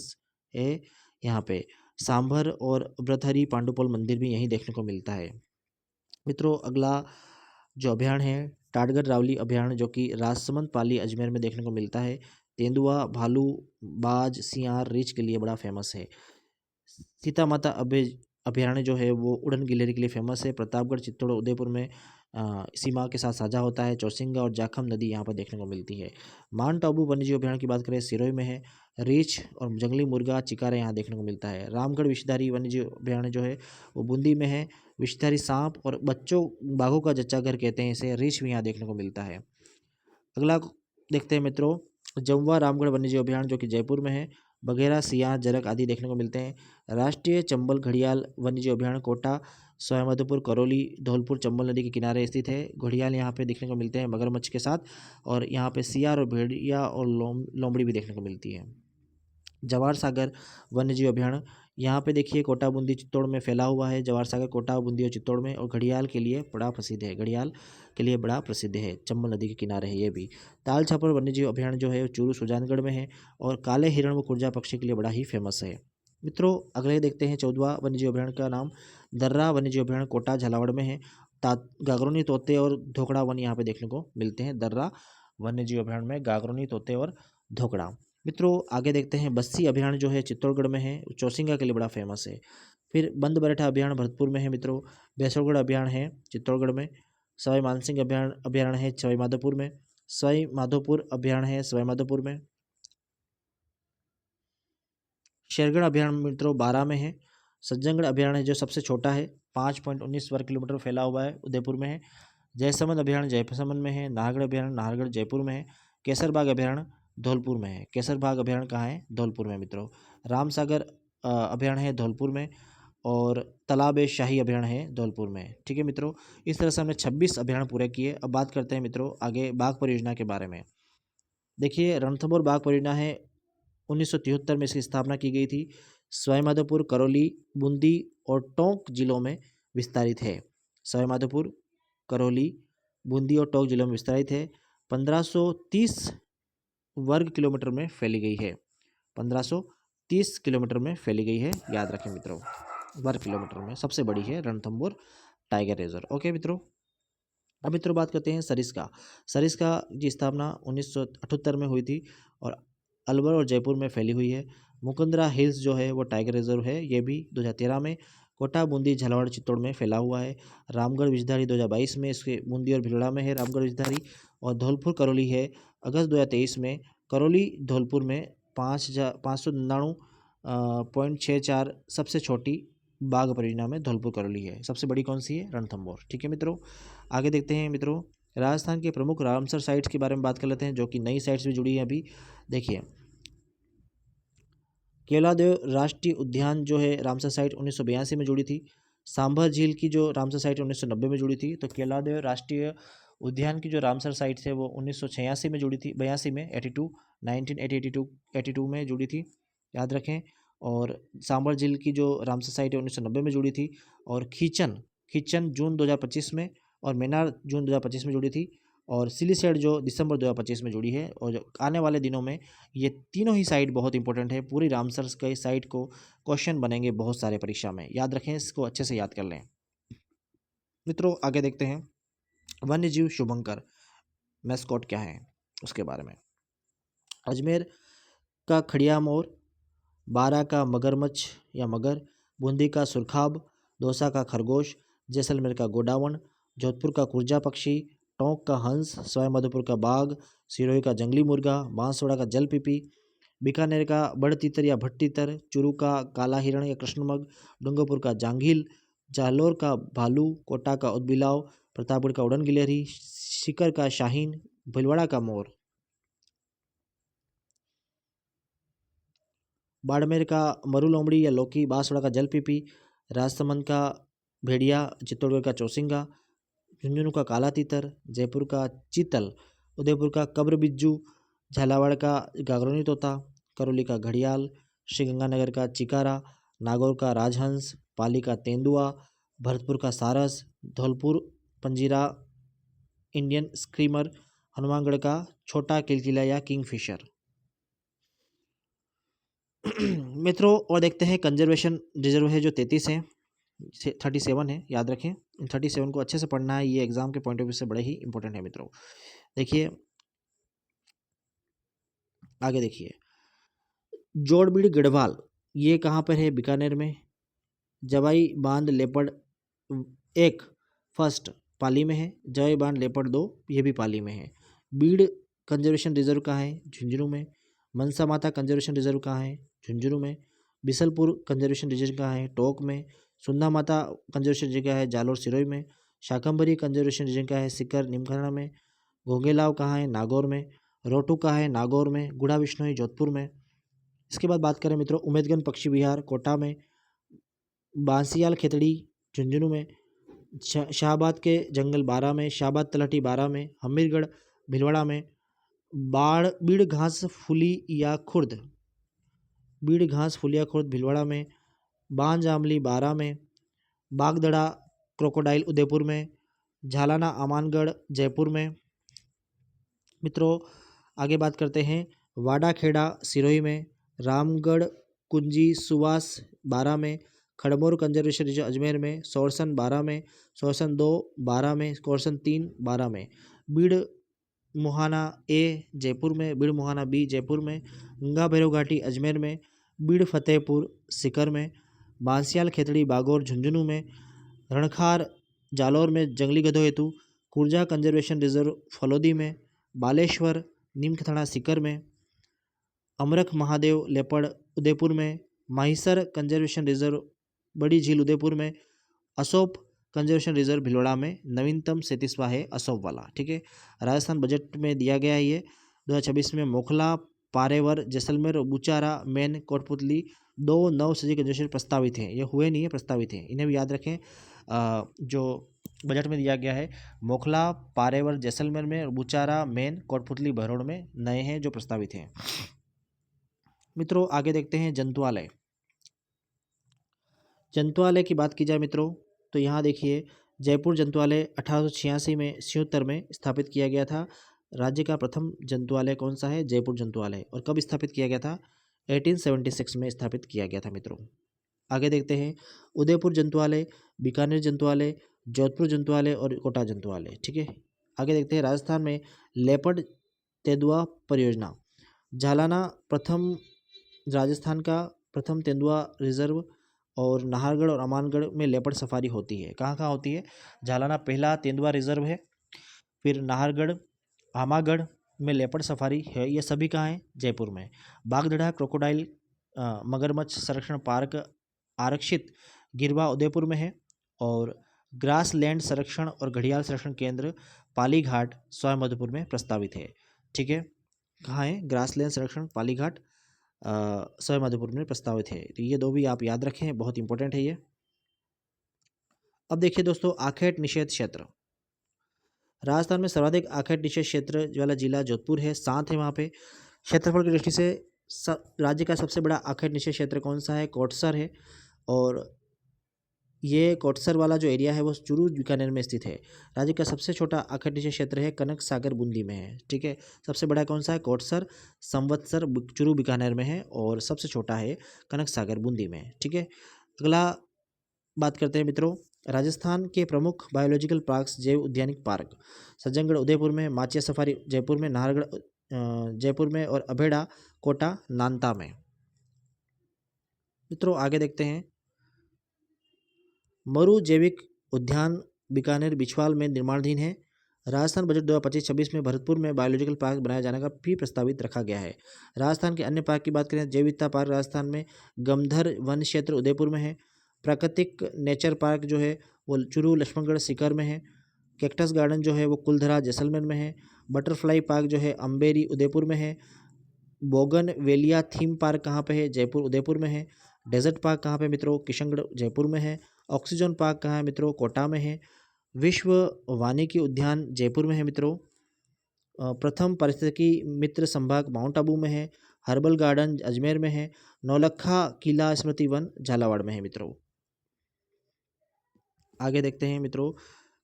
है यहाँ पे। सांभर और व्रतहरी पांडुपोल मंदिर भी यहीं देखने को मिलता है। मित्रों अगला जो अभ्यारण्य है टाटगढ़ रावली अभ्यारण्य, जो कि राजसमंद, पाली, अजमेर में देखने को मिलता है। तेंदुआ, भालू, बाज, सियार, रीछ के लिए बड़ा फेमस है। सीता माता अभ्यारण्य जो है वो उड़न गिलहरी के लिए फेमस है। प्रतापगढ़, चित्तौड़, उदयपुर में सीमा के साथ साझा होता है। चौसिंगा और जाखम नदी यहाँ पर देखने को मिलती है। माउंट आबू वन्यजीव अभ्यारण्य की बात करें सिरोही में है। रीछ और जंगली मुर्गा, चिकारा यहाँ देखने को मिलता है। रामगढ़ विषधारी वन्यजीव अभ्यारण्य जो है वो बूंदी में है। विषधारी सांप और बच्चों बाघों का जच्चा घर कहते हैं इसे, रीछ भी यहाँ देखने को मिलता है। अगला देखते हैं मित्रों जमुआ रामगढ़ वन्यजीव अभ्यारण्य, जो कि जयपुर में है। बघेरा, सियार, जरक आदि देखने को मिलते हैं। राष्ट्रीय चंबल घड़ियाल वन्यजीव अभ्यारण्य कोटा, सवाईमाधोपुर, करौली, धौलपुर चंबल नदी के किनारे स्थित है। घड़ियाल यहाँ पे देखने को मिलते हैं मगरमच्छ के साथ, और यहाँ पे सियार और भेड़िया और लोमड़ी भी देखने को मिलती है। जवाहर सागर वन्यजीव अभ्यारण्य, यहाँ पे देखिए कोटा, बूंदी, चित्तौड़ में फैला हुआ है। जवाहर सागर कोटा, बूंदी और चित्तौड़ में, और घड़ियाल के लिए बड़ा प्रसिद्ध है। घड़ियाल के लिए बड़ा प्रसिद्ध है, चंबल नदी के किनारे है ये भी। ताल छापर वन्यजीव अभ्यारण्य जो है वो चूरू, सुजानगढ़ में है, और काले हिरण व कुरजा पक्षी के लिए बड़ा ही फेमस है। मित्रों अगले देखते हैं 14वां वन्यजीव अभ्यारण्य का नाम दर्रा वन्यजीव अभ्यारण्य कोटा, झालावाड़ में है। गागरोनी तोते और धोकड़ा वन यहाँ पे देखने को मिलते हैं। दर्रा वन्यजीव अभ्यारण्य में गागरोनी तोते और धोकड़ा। मित्रों आगे देखते हैं बस्सी अभ्यारण्य जो है चित्तौड़गढ़ में है, चौसिंगा के लिए बड़ा फेमस है। फिर बंद बरेठा अभ्यारण्य भरतपुर में है मित्रों। बेसोगढ़ अभ्यारण्य है चित्तौड़गढ़ में। सवाई मानसिंह अभ्यारण्य है सवाई माधोपुर में। सवाई माधोपुर अभ्यारण्य है सवाई माधोपुर में। शेरगढ़ अभ्यारण्य मित्रों 12 में है। सज्जनगढ़ अभ्यारण्य है जो सबसे छोटा है, 5.19 वर्ग किलोमीटर फैला हुआ है, उदयपुर में है। जयसमंद अभ्यारण्य जयसमंद में है। नाहरगढ़ अभ्यारण्य नाहरगढ़ जयपुर में है। केसरबाग अभ्यारण्य धौलपुर में है। केसरबाग अभ्यारण्य कहाँ है? धौलपुर में मित्रों। रामसागर अभ्यारण्य है धौलपुर में, और तालाब शाही अभ्यारण्य है धौलपुर में। ठीक है मित्रों, इस तरह से हमने 26 अभ्यारण्य पूरे किए। अब बात करते हैं मित्रों आगे बाघ परियोजना के बारे में। देखिए रणथंभौर बाघ परियोजना है 1973 में इसकी स्थापना की गई थी। सवाईमाधोपुर, करौली, बूंदी और टोंक जिलों में विस्तारित है। सवाईमाधोपुर, करौली, बूंदी और टोंक जिलों में विस्तारित है। 1530 वर्ग किलोमीटर में फैली गई है। 1530 किलोमीटर में फैली गई है, याद रखें मित्रों। वर्ग किलोमीटर में सबसे बड़ी है रणथंभौर टाइगर रिजर्व। ओके मित्रों, अब मित्रों बात करते हैं सरिस्का। सरिस्का की स्थापना 1978 में हुई थी और अलवर और जयपुर में फैली हुई है। मुकुंदरा हिल्स जो है वो टाइगर रिजर्व है, ये भी 2013 में। कोटा, बूंदी, झालावाड़, चित्तौड़ में फैला हुआ है। रामगढ़ विषधारी 2022 में, इसके बूंदी और भिलवाड़ा में है रामगढ़ विषधारी। और धौलपुर करौली है अगस्त 2023 में। करौली धौलपुर में 5,599.64 सबसे छोटी बाघ परियोजना में धौलपुर करौली है। सबसे बड़ी कौन सी है? रणथंभौर। ठीक है मित्रों, आगे देखते हैं मित्रों राजस्थान के प्रमुख रामसर साइट्स के बारे में बात कर लेते हैं, जो कि नई साइट्स भी जुड़ी हैं अभी। देखिए केवलादेव राष्ट्रीय उद्यान जो है रामसर साइट 1982 में जुड़ी थी। सांभर झील की जो रामसर साइट 1990 में जुड़ी थी। तो केवलादेव राष्ट्रीय उद्यान की जो रामसर साइट है वो 1986 में जुड़ी थी, 82 में 1982 में जुड़ी थी, याद रखें। और सांभर झील की जो रामसर साइट है 1990 में जुड़ी थी। और खीचन जून 2025 में, और मैनार जून 2025 में जुड़ी थी। और सिलीसेड जो दिसंबर 2025 में जुड़ी है। और जो आने वाले दिनों में ये तीनों ही साइट बहुत इंपॉर्टेंट है। पूरी रामसर के साइट को क्वेश्चन बनेंगे बहुत सारे परीक्षा में, याद रखें, इसको अच्छे से याद कर लें। मित्रों आगे देखते हैं वन्य जीव शुभंकर मैस्कॉट क्या है उसके बारे में। अजमेर का खड़िया मोर, बारा का मगरमच्छ या मगर, बूंदी का सुरखाब, दौसा का खरगोश, जैसलमेर का गोडावण, जोधपुर का कुर्जा पक्षी, टोंक का हंस, सवाई माधोपुर का बाघ, सिरोही का जंगली मुर्गा, बांसवाड़ा का जल पिपी, बीकानेर का बड़ तीतर या भट्ट तीतर, चुरू का काला हिरण या कृष्णमग, डूंगरपुर का जांघिल, जालोर का भालू, कोटा का उदबिलाव, प्रतापगढ़ का उड़न गिलहरी, सीकर का शाहीन, भीलवाड़ा का मोर, बाड़मेर का मरु लोमड़ी या लौकी, बांसवाड़ा का जल पीपी, राजसमंद का भेड़िया, चित्तौड़गढ़ का चौसिंगा, झुंझुनू का काला तीतर, जयपुर का चीतल, उदयपुर का कब्र बिज्जू, झालावाड़ का गागरोनी तोता, करौली का घड़ियाल, श्रीगंगानगर का चिकारा, नागौर का राजहंस, पाली का तेंदुआ, भरतपुर का सारस, धौलपुर पंजीरा इंडियन स्क्रीमर, हनुमानगढ़ का छोटा किलकिला या किंगफिशर। मित्रों और देखते हैं कंजर्वेशन रिजर्व है जो 33 है, 37 है, याद रखें। 37 को अच्छे से पढ़ना है, ये एग्जाम के पॉइंट ऑफ व्यू से बड़े ही इंपॉर्टेंट है मित्रों। देखिए आगे देखिए, जोड़बीड़ गढ़वाल ये कहाँ पर है, बीकानेर में। जवाई बांध लेपर्ड 1 फर्स्ट पाली में है, जवाई बांध लेपर्ड 2 ये भी पाली में है। बीड़ कंजर्वेशन रिजर्व कहाँ है, झुंझुनू में। मनसा माता कंजर्वेशन रिजर्व कहाँ है, झुंझुनू में। बिसलपुर कंजर्वेशन रिजर्व कहाँ है, टोंक में। सुंदा माता कंजर्वेशन रिजर्व कहाँ है, जालोर सिरोही में। शाकंभरी कंजर्वेशन रिजर्व कहाँ है, सीकर निमखरना में। घोंघेलाव कहाँ है, नागौर में। रोटू कहाँ है, नागौर में। गुड़ा विश्नोई जोधपुर में। इसके बाद बात करें मित्रों, उमेदगंज पक्षी विहार कोटा में, बांसियाल खेतड़ी झुंझुनू में, शाहबाद के जंगल 12 में, शाहबाद तलहटी 12 में, हमीरगढ़ भीलवाड़ा में, बीड़ घास फुली या खुर्द, बीड़ घास फुलिया खुर्द भीलवाड़ा में, बांज आमली 12 में, बागदड़ा क्रोकोडाइल उदयपुर में, झालाना आमानगढ़ जयपुर में। मित्रों आगे बात करते हैं, वाडा खेड़ा सिरोही में, रामगढ़ कुंजी सुवास 12 में, खड़मोर कंजर्वेशन रिजर्व अजमेर में, सोरसन 12 में, सोरसन 2 12 में, सोरसन 3 12 में, बीड़ मुहाना ए जयपुर में, बीड़ मुहाना बी जयपुर में, गंगा भैरव घाटी अजमेर में, बीड़ फतेहपुर सीकर में, बांसियाल खेतड़ी बागौर झुंझुनू में, रणखार जालौर में जंगली गधों हेतु, कुर्जा कंजर्वेशन रिजर्व फलोदी में, बालेश्वर नीमखथाना सीकर में, अमरख महादेव लेपर्ड उदयपुर में, माहिसर कंजर्वेशन रिजर्व बड़ी झील उदयपुर में, असोप कंजर्वेशन रिजर्व भीलवाड़ा में। नवीनतम 37वां है असोप वाला, ठीक है। राजस्थान बजट में दिया गया है ये 2026 में। मोखला पारेवर जैसलमेर बुचारा मैन कोटपुतली 2 नव सजी कंजर्वेशन प्रस्तावित हैं, ये हुए नहीं है, प्रस्तावित हैं, इन्हें भी याद रखें। जो बजट में दिया गया है मोखला पारेवर जैसलमेर में, बुचारा मैन कोटपुतली बहरोड में नए हैं जो प्रस्तावित हैं। मित्रों आगे देखते हैं जंतुआलय। जंतुआलय की बात की जाए मित्रों तो यहाँ देखिए, जयपुर जंतुआलय 1886 में सियोतर में स्थापित किया गया था। राज्य का प्रथम जंतुआलय कौन सा है, जयपुर जंतुआलय। और कब स्थापित किया गया था, 1876 में स्थापित किया गया था मित्रों। आगे देखते हैं, उदयपुर जंतुआलय, बीकानेर जंतुआलय, जोधपुर जंतुआलय और कोटा जंतुआलय, ठीक है। आगे देखते हैं, राजस्थान में लेपर्ड तेंदुआ परियोजना, झालाना प्रथम, राजस्थान का प्रथम तेंदुआ रिजर्व। और नाहरगढ़ और अमानगढ़ में लेपर्ड सफारी होती है। कहाँ कहाँ होती है, झालाना पहला तेंदुआ रिजर्व है, फिर नाहरगढ़ आमागढ़ में लेपर्ड सफारी है, ये सभी कहाँ हैं, जयपुर में। बागदड़ा क्रोकोडाइल मगरमच्छ संरक्षण पार्क आरक्षित गिरवा उदयपुर में है। और ग्रास लैंड संरक्षण और घड़ियाल संरक्षण केंद्र पालीघाट सवाई माधोपुर में प्रस्तावित है, ठीक है। कहाँ है, ग्रास लैंड संरक्षण पालीघाट सवाई माधोपुर में प्रस्तावित है। तो ये दो भी आप याद रखें, बहुत इंपॉर्टेंट है ये। अब देखिए दोस्तों, आखेट निषेध क्षेत्र। राजस्थान में सर्वाधिक आखेट निषेध क्षेत्र वाला जिला जोधपुर है, 7 है वहाँ पे। क्षेत्रफल की दृष्टि से राज्य का सबसे बड़ा आखेट निषेध क्षेत्र कौन सा है? कोटसर है। और ये कोटसर वाला जो एरिया है वो चूरू बीकानेर में स्थित है। राज्य का सबसे छोटा आखेट निषेध क्षेत्र है कनक सागर बूंदी में है। ठीक है, सबसे बड़ा कौन सा है? कोटसर, संवत्सर चूरू बीकानेर में है, और सबसे छोटा है कनक सागर बूंदी में। ठीक है, अगला बात करते हैं मित्रों, राजस्थान के प्रमुख बायोलॉजिकल पार्क्स, जैव उद्यानिक पार्क। सज्जनगढ़ उदयपुर में, माचिया सफारी जयपुर में, नाहरगढ़ जयपुर में, और अभेड़ा कोटा नानता में। मित्रों आगे देखते हैं, मरु जैविक उद्यान बीकानेर बिछवाल में निर्माणाधीन है। राजस्थान बजट 2025-26 में भरतपुर में बायोलॉजिकल पार्क बनाए जाने का भी प्रस्तावित रखा गया है। राजस्थान के अन्य पार्क की बात करें, जैव विविधता पार्क राजस्थान में गमधर वन क्षेत्र उदयपुर में है। प्राकृतिक नेचर पार्क जो है वो चूरू लक्ष्मणगढ़ सीकर में है। कैक्टस गार्डन जो है वो कुलधरा जैसलमेर में है। बटरफ्लाई पार्क जो है अम्बेरी उदयपुर में है। बोगन वेलिया थीम पार्क कहाँ पे है? जयपुर उदयपुर में है। डेजर्ट पार्क कहाँ पे मित्रों? किशनगढ़ जयपुर में है। ऑक्सीजन पार्क कहाँ है मित्रों? कोटा में है। विश्व वानिकी उद्यान जयपुर में है मित्रों। प्रथम पारिस्थितिकी मित्र संभाग माउंट आबू में है। हर्बल गार्डन अजमेर में है। नौलखा किला स्मृति वन झालावाड़ में है मित्रों। आगे देखते हैं मित्रों,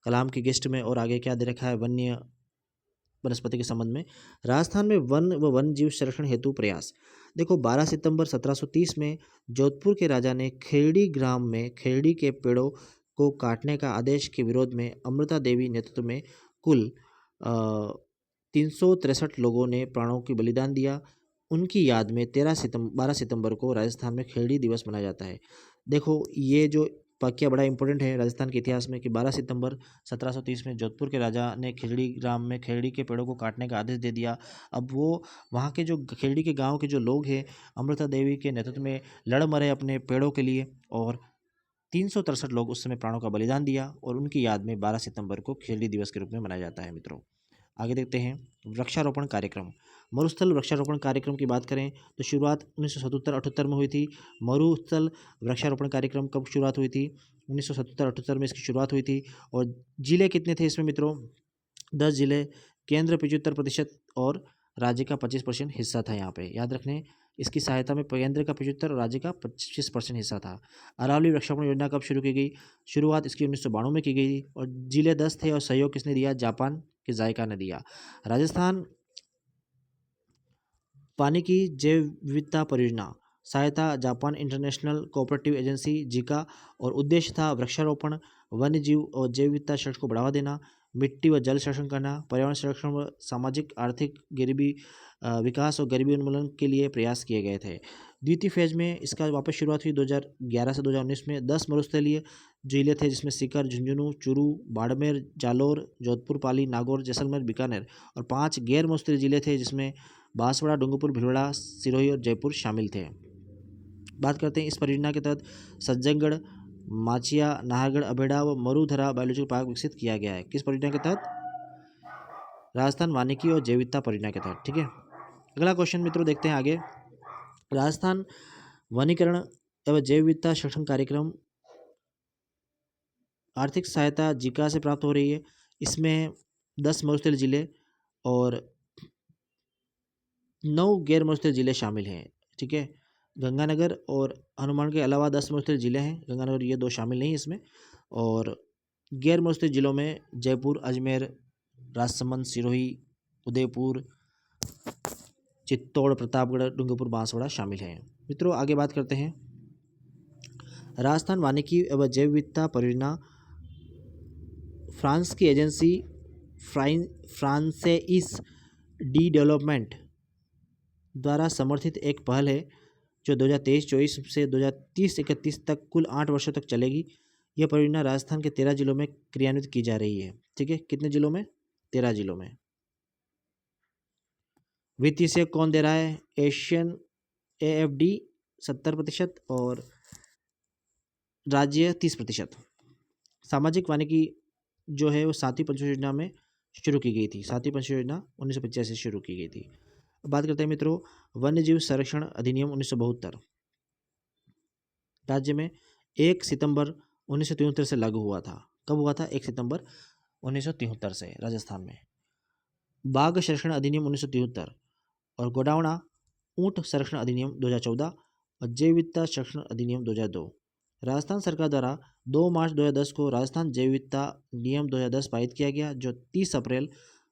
कलाम की गेस्ट में और आगे क्या दे रखा है वन्य वनस्पति के संबंध में। राजस्थान में वन व वन जीव संरक्षण हेतु प्रयास। देखो, 12 सितंबर 1730 में जोधपुर के राजा ने खेड़ी ग्राम में खेड़ी के पेड़ों को काटने का आदेश के विरोध में अमृता देवी नेतृत्व में कुल 363 लोगों ने प्राणों की बलिदान दिया। उनकी याद में 12 सितंबर को राजस्थान में खेड़ी दिवस मनाया जाता है। देखो, ये जो वाक्य बड़ा इंपॉर्टेंट है राजस्थान के इतिहास में कि 12 सितंबर 1730 में जोधपुर के राजा ने खेड़ी ग्राम में खेड़ी के पेड़ों को काटने का आदेश दे दिया। अब वो वहाँ के जो खेड़ी के गांव के जो लोग हैं, अमृता देवी के नेतृत्व में लड़ मरे अपने पेड़ों के लिए, और 363 लोग उस समय प्राणों का बलिदान दिया, और उनकी याद में 12 सितंबर को खेड़ी दिवस के रूप में मनाया जाता है मित्रों। आगे देखते हैं, वृक्षारोपण कार्यक्रम। मरुस्थल वृक्षारोपण कार्यक्रम की बात करें तो शुरुआत 1977-78 में हुई थी। मरुस्थल वृक्षारोपण कार्यक्रम कब शुरुआत हुई थी? 1977-78 में इसकी शुरुआत हुई थी। और जिले कितने थे इसमें मित्रों? 10 जिले, केंद्र 75% और राज्य का 25% हिस्सा था। यहाँ पे याद रखने, इसकी सहायता में केंद्र का 75 और राज्य का 25% हिस्सा था। अरावली वृक्षारोपण योजना कब शुरू की गई? शुरुआत इसकी 1992 में की गई थी, और जिले 10 थे और सहयोग किसने दिया? जापान के जायका ने दिया। राजस्थान पानी की जैव विविधता परियोजना, सहायता जापान इंटरनेशनल कोऑपरेटिव एजेंसी जिका, और उद्देश्य था वृक्षारोपण, वन्य जीव और जैव विविधता संरक्षण को बढ़ावा देना, मिट्टी व जल संरक्षण करना, पर्यावरण संरक्षण व सामाजिक आर्थिक गरीबी विकास और गरीबी उन्मूलन के लिए प्रयास किए गए थे। द्वितीय फेज में इसका वापस शुरुआत हुई 2011 से 2019 में। 10 मरुस्थलीय जिले थे जिसमें सीकर, झुंझुनू, चूरू, बाड़मेर, जालोर, जोधपुर, पाली, नागौर, जैसलमेर, बीकानेर, और 5 गैर मरुस्थलीय जिले थे जिसमें बांसवाड़ा, डूंगरपुर, भीलवाड़ा, सिरोही और जयपुर शामिल थे। बात करते हैं, इस परियोजना के तहत सज्जनगढ़, माचिया, नाहरगढ़, अभेड़ा व मरुधरा बायोलॉजिकल पार्क विकसित किया गया है। किस परियोजना के तहत? राजस्थान वानिकी और जैव विविधता परियोजना के तहत। ठीक है, अगला क्वेश्चन मित्रों देखते हैं आगे। राजस्थान वनीकरण एवं जैव विविधता संरक्षण कार्यक्रम आर्थिक सहायता जिका से प्राप्त हो रही है। इसमें 10 मरुस्थलीय जिले और 9 गैर मरुस्थलीय जिले शामिल हैं। ठीक है, गंगानगर और हनुमान के अलावा 10 मरुस्थलीय जिले हैं। गंगानगर ये 2 शामिल नहीं इसमें। और गैर मरुस्थलीय जिलों में जयपुर, अजमेर, राजसमंद, सिरोही, उदयपुर, चित्तौड़, प्रतापगढ़, डूंगरपुर, बांसवाड़ा शामिल हैं। मित्रों आगे बात करते हैं, राजस्थान वानिकी एवं जैव विविधता परियोजना फ्रांस की एजेंसी फ्रांसेइस डी डेवलपमेंट द्वारा समर्थित एक पहल है जो 2023-24 से 2030-31 तक कुल 8 वर्षों तक चलेगी। यह परियोजना राजस्थान के 13 जिलों में क्रियान्वित की जा रही है। ठीक है, कितने जिलों में? 13 जिलों में। वित्तीय सहयोग कौन दे रहा है? एशियन AFD 70% और राज्य 30%। सामाजिक वानिकी जो है वो 7वीं पंचवर्षीय योजना में शुरू की गई थी। 7वीं पंचवर्षीय योजना 1985 से शुरू की गई थी। बात करते हैं मित्रों वन्य जीव संरक्षण अधिनियम 1972 राज्य में 1 सितंबर 1973 से लागू हुआ था। कब हुआ था? 1 सितंबर 1973 से राजस्थान में। बाघ संरक्षण अधिनियम 1973 और गोडावना ऊंट संरक्षण अधिनियम 2014 और जैव विविधता संरक्षण अधिनियम 2002। राजस्थान सरकार द्वारा 2 मार्च 2010 को राजस्थान जैव विविधता नियम 2010 पारित किया गया, जो 30 अप्रैल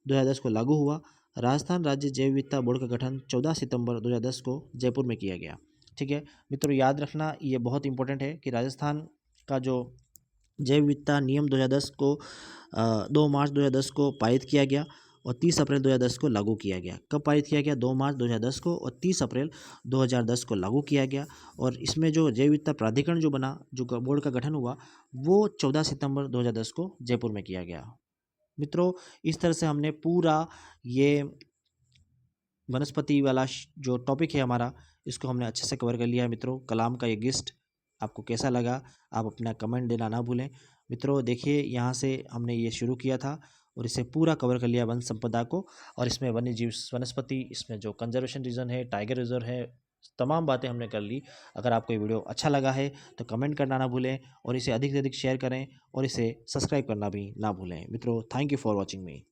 2010 को लागू हुआ। राजस्थान राज्य जैव विविधता बोर्ड का गठन 14 सितंबर 2010 को जयपुर में किया गया। ठीक है मित्रों, याद रखना ये बहुत इंपॉर्टेंट है कि राजस्थान का जो जैव विविधता नियम 2010 को 2 मार्च 2010 को पारित किया गया और 30 अप्रैल 2010 को लागू किया गया। कब पारित किया गया? 2 मार्च 2010 को और 30 अप्रैल 2010 को लागू किया गया। और इसमें जो जैव विविधता प्राधिकरण जो बना, जो बोर्ड का गठन हुआ, वो 14 सितंबर 2010 को जयपुर में किया गया। मित्रों, इस तरह से हमने पूरा ये वनस्पति वाला जो टॉपिक है हमारा, इसको हमने अच्छे से कवर कर लिया है। मित्रों, कलाम का ये गिस्ट आपको कैसा लगा, आप अपना कमेंट देना ना भूलें। मित्रों देखिए, यहाँ से हमने ये शुरू किया था और इसे पूरा कवर कर लिया वन संपदा को, और इसमें वन्य जीव वनस्पति, इसमें जो कंजर्वेशन रीजन है, टाइगर रिजर्व है, तमाम बातें हमने कर ली। अगर आपको ये वीडियो अच्छा लगा है तो कमेंट करना ना भूलें और इसे अधिक से अधिक शेयर करें और इसे सब्सक्राइब करना भी ना भूलें। मित्रों, thank you for watching me.